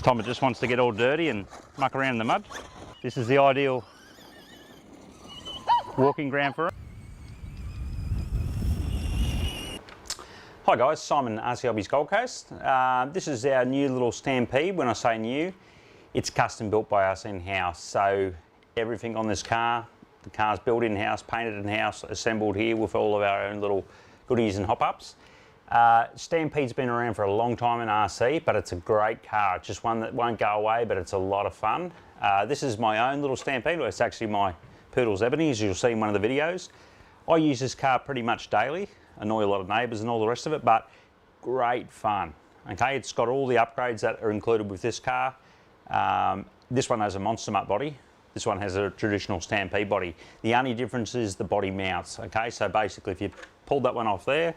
Tom just wants to get all dirty and muck around in the mud. This is the ideal walking ground for it. Hi guys, Simon, RC Hobbies Gold Coast. This is our new little Stampede. When I say new, it's custom built by us in-house. So everything on this car, the car's built in-house, painted in-house, assembled here with all of our own little goodies and hop-ups. Stampede's been around for a long time in RC, but it's a great car. It's just one that won't go away, but it's a lot of fun. This is my own little Stampede. It's actually my Poodle's Ebony, as you'll see in one of the videos. I use this car pretty much daily. Annoy a lot of neighbours and all the rest of it, but great fun. Okay, it's got all the upgrades that are included with this car. This one has a monster mutt body. This one has a traditional Stampede body. The only difference is the body mounts. Okay, so basically if you pull that one off there,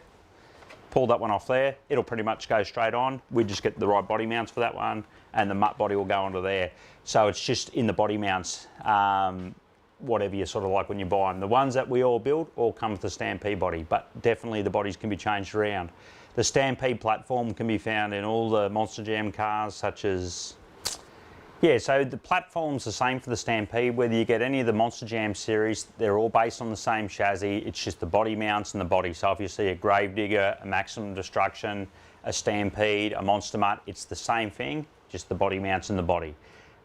it'll pretty much go straight on. We just get the right body mounts for that one, and the mutt body will go onto there. So it's just in the body mounts, whatever you sort of like when you buy them. The ones that we all build all come with the Stampede body, but definitely the bodies can be changed around. The Stampede platform can be found in all the Monster Jam cars, such as, yeah, so the platform's the same for the Stampede. Whether you get any of the Monster Jam series, they're all based on the same chassis. It's just the body mounts and the body. So if you see a Gravedigger, a Maximum Destruction, a Stampede, a Monster Mutt, it's the same thing, just the body mounts and the body.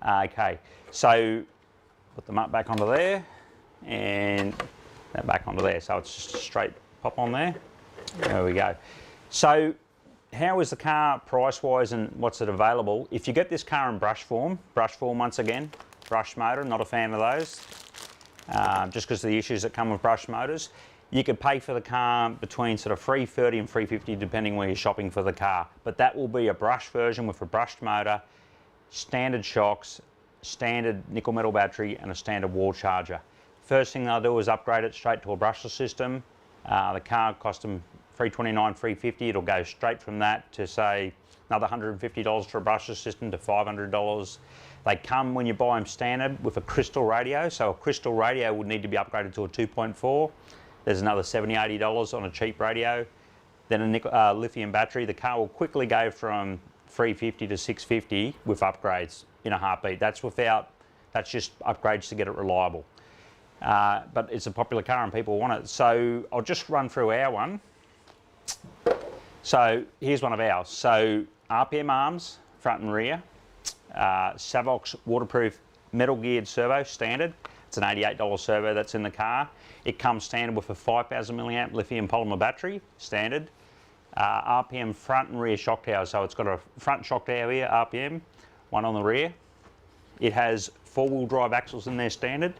Okay, so put the mutt back onto there and that back onto there. So it's just a straight pop on there. There we go. So how is the car price-wise and what's it available? If you get this car in brush form once again, brush motor, not a fan of those, just because of the issues that come with brush motors. You could pay for the car between sort of $330 and $350 depending where you're shopping for the car. But that will be a brush version with a brushed motor, standard shocks, standard nickel metal battery and a standard wall charger. First thing they'll do is upgrade it straight to a brushless system. The car cost them $329, $350. It'll go straight from that to say another $150 for a brushless system to $500. They come when you buy them standard with a crystal radio. So a crystal radio would need to be upgraded to a 2.4. There's another $70, $80 on a cheap radio. Then a nickel, lithium battery. The car will quickly go from $350 to $650 with upgrades in a heartbeat. That's just upgrades to get it reliable. But it's a popular car and people want it. So I'll just run through our one. So here's one of ours. So RPM arms, front and rear. Savox waterproof metal geared servo, standard. It's an $88 servo that's in the car. It comes standard with a 5,000 milliamp lithium polymer battery, standard. RPM front and rear shock towers. So it's got a front shock tower here, RPM, one on the rear. It has four-wheel drive axles in there standard.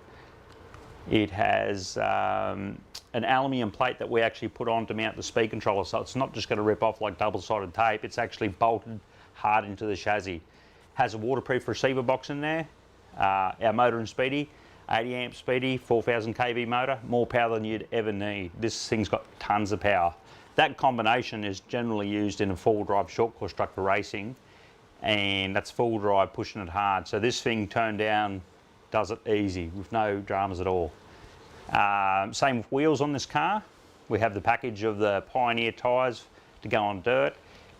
It has an aluminium plate that we actually put on to mount the speed controller, so it's not just going to rip off like double-sided tape. It's actually bolted hard into the chassis. Has a waterproof receiver box in there. Our motor and Speedy, 80 amp Speedy, 4,000 kV motor, more power than you'd ever need. This thing's got tons of power. That combination is generally used in a four-wheel drive short course truck for racing, and that's full drive pushing it hard. So this thing turned down does it easy with no dramas at all. Same with wheels on this car. We have the package of the Pioneer tyres to go on dirt.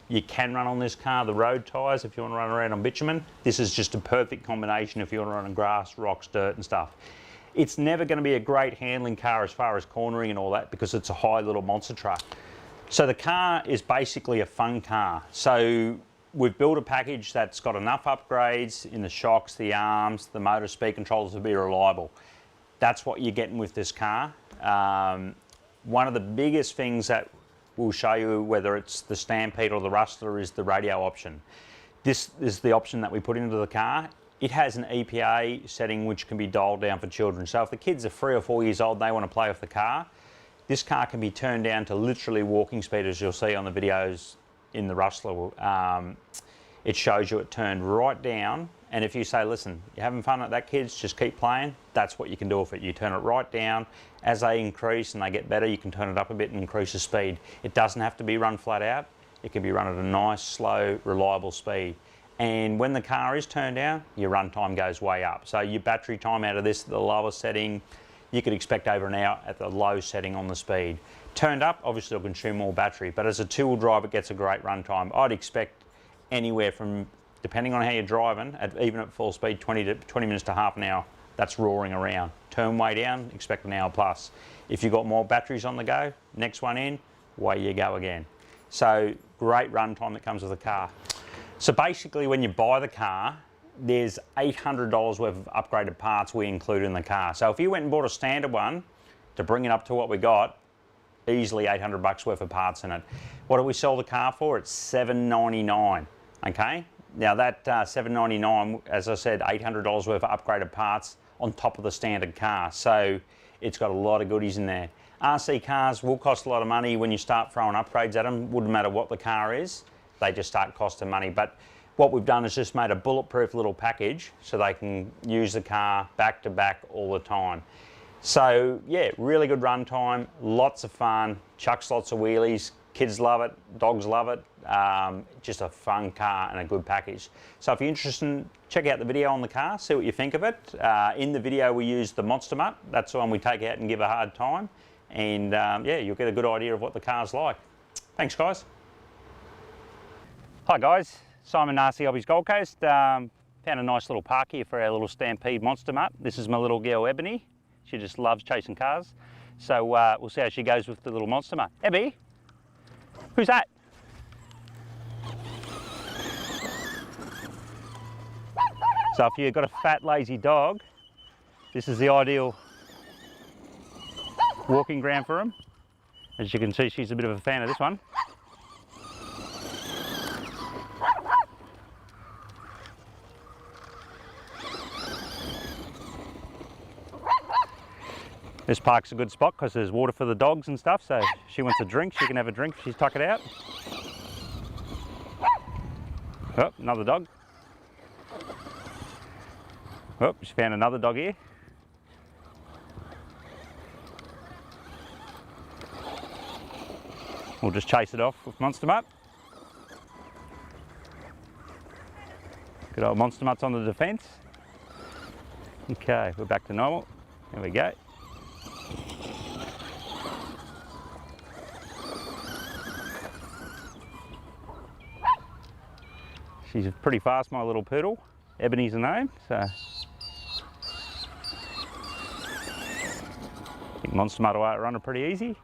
You can run on this car the road tyres if you want to run around on bitumen. This is just a perfect combination if you want to run on grass, rocks, dirt and stuff. It's never going to be a great handling car as far as cornering and all that because it's a high little monster truck. So the car is basically a fun car. So we've built a package that's got enough upgrades in the shocks, the arms, the motor, speed controls to be reliable. That's what you're getting with this car. One of the biggest things that we'll show you, whether it's the Stampede or the Rustler, is the radio option. This is the option that we put into the car. It has an EPA setting which can be dialed down for children. So if the kids are 3 or 4 years old and they want to play with the car, this car can be turned down to literally walking speed, as you'll see on the videos in the Rustler. It shows you it turned right down, and if you say, listen, you're having fun at that, kids, just keep playing, that's what you can do with it. You turn it right down. As they increase and they get better, you can turn it up a bit and increase the speed. It doesn't have to be run flat out. It can be run at a nice, slow, reliable speed. And when the car is turned down, your run time goes way up. So your battery time out of this at the lowest setting, you could expect over an hour at the low setting on the speed. Turned up, obviously it'll consume more battery, but as a two-wheel drive, it gets a great run time. I'd expect anywhere from depending on how you're driving, even at full speed, 20 minutes to half an hour, that's roaring around. Turn way down, expect an hour plus. If you've got more batteries on the go, next one in, away you go again. So great run time that comes with the car. So basically when you buy the car, there's $800 worth of upgraded parts we include in the car. So if you went and bought a standard one, to bring it up to what we got, easily 800 bucks worth of parts in it. What do we sell the car for? It's $799, okay? Now that $799, as I said, $800 worth of upgraded parts on top of the standard car. So it's got a lot of goodies in there. RC cars will cost a lot of money when you start throwing upgrades at them. Wouldn't matter what the car is, they just start costing money. But what we've done is just made a bulletproof little package so they can use the car back to back all the time. So yeah, really good run time, lots of fun, chucks lots of wheelies, kids love it, dogs love it, just a fun car and a good package. So if you're interested, check out the video on the car, see what you think of it. In the video we use the Monster Mutt, that's the one we take out and give a hard time, and yeah, you'll get a good idea of what the car's like. Thanks guys. Hi guys, Simon, RC Hobbies Gold Coast. Found a nice little park here for our little Stampede Monster Mutt. This is my little girl Ebony. She just loves chasing cars. So we'll see how she goes with the little Monster Mutt. Ebby, who's that? So if you've got a fat, lazy dog, this is the ideal walking ground for him. As you can see, she's a bit of a fan of this one. This park's a good spot because there's water for the dogs and stuff, so if she wants a drink, she can have a drink if she's tuck it out. Oh, another dog. Oh, she found another dog here. We'll just chase it off with Monster Mutt. Good old Monster Mutt's on the defence. Okay, we're back to normal. There we go. She's pretty fast, my little poodle. Ebony's the name, so I think Monster Mutt will outrun her pretty easy.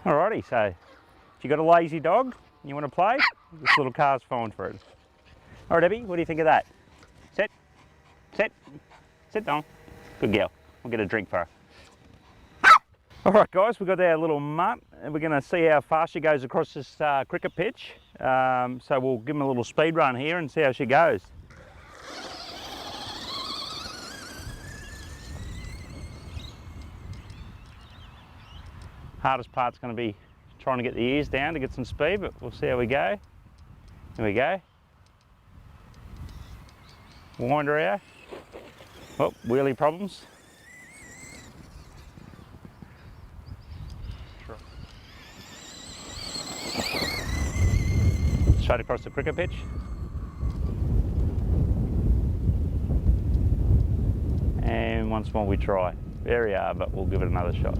Alrighty, so if you've got a lazy dog and you want to play, this little car's fine for it. Alright Abby, what do you think of that? Sit, sit, sit down. Good girl. We'll get a drink for her. Alright guys, we've got our little mutt and we're going to see how fast she goes across this cricket pitch. So we'll give him a little speed run here and see how she goes. Hardest part's going to be trying to get the ears down to get some speed, but we'll see how we go. Here we go. Wind her out. Oh, wheelie problems. Straight across the cricket pitch. And once more we try. Very hard, but we'll give it another shot.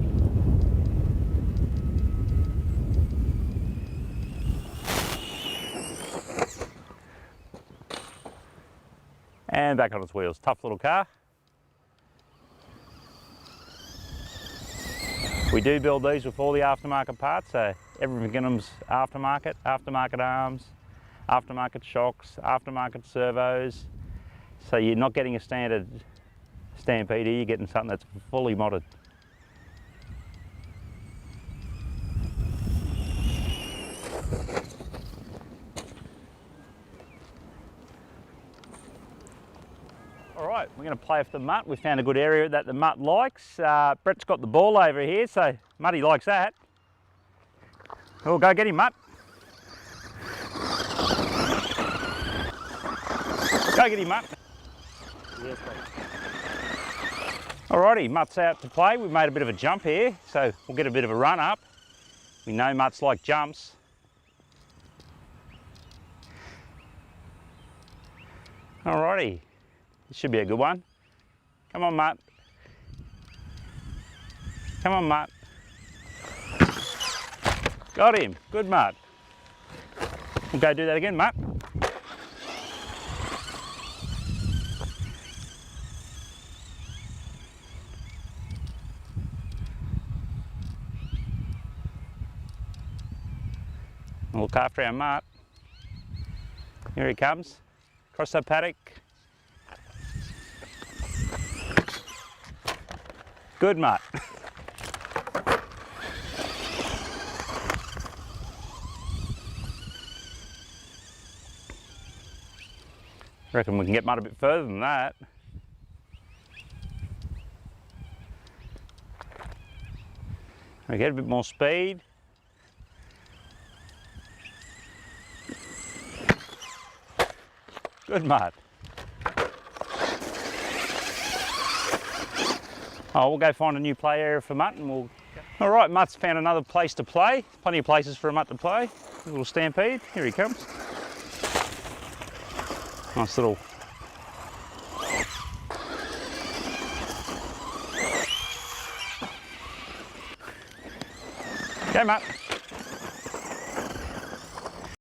And back on its wheels. Tough little car. We do build these with all the aftermarket parts, so everything in them's aftermarket, aftermarket arms, aftermarket shocks, aftermarket servos. So you're not getting a standard Stampede, you're getting something that's fully modded. Alright, we're going to play with the mutt. We found a good area that the mutt likes. Brett's got the ball over here, so Mutty likes that. Oh, go get him, Mutt. Go get him, Mutt. Alrighty, Mutt's out to play. We've made a bit of a jump here, so we'll get a bit of a run up. We know Mutts like jumps. Alrighty, this should be a good one. Come on, Mutt. Come on, Mutt. Got him. Good, Mutt. We'll go do that again, Mutt. Look after our Mutt. Here he comes. Across the paddock. Good, Mutt. Reckon we can get Mutt a bit further than that. We get a bit more speed. Good, Mutt. Oh, we'll go find a new play area for Mutt and we'll... All right, Mutt's found another place to play. Plenty of places for a Mutt to play. A little Stampede, here he comes. Nice little... Go, Mutt.